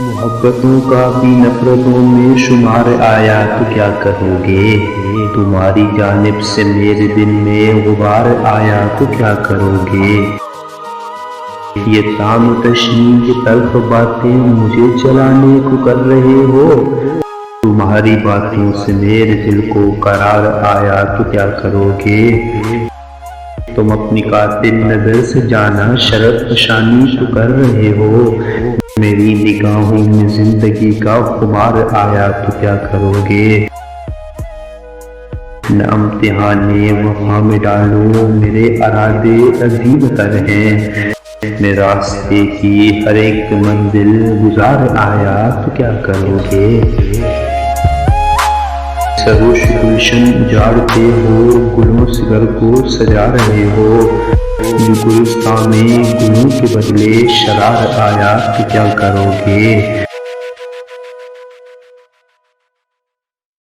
محبتوں کا بھی نفرتوں میں شمار آیا تو کیا کہو گے؟ تمہاری جانب سے میرے دل میں غبار آیا تو کیا کرو گے؟ یہ تام و تشنیع کی تلخ باتیں مجھے جلانے کو کر رہے ہو، تمہاری باتوں سے میرے دل کو قرار آیا تو کیا کرو گے؟ تم اپنی قاتل نظر سے جانا شرف فشانی تو کر رہے ہو، میری نگاہوں میں زندگی کا خمار آیا تو کیا کرو گے؟ نہ امتحان وفا میں ڈالو، میرے ارادے عظیم تر ہیں، میں راستے کی ہر ایک منزل گزار آیا تو کیا کرو گے؟ سروش گلشن اجاڑتے ہو، گلوں سے گھر کو سجا رہے ہو، جو گلستاں میں گلوں کے بدلے شرار آیا تو کیا کرو گے؟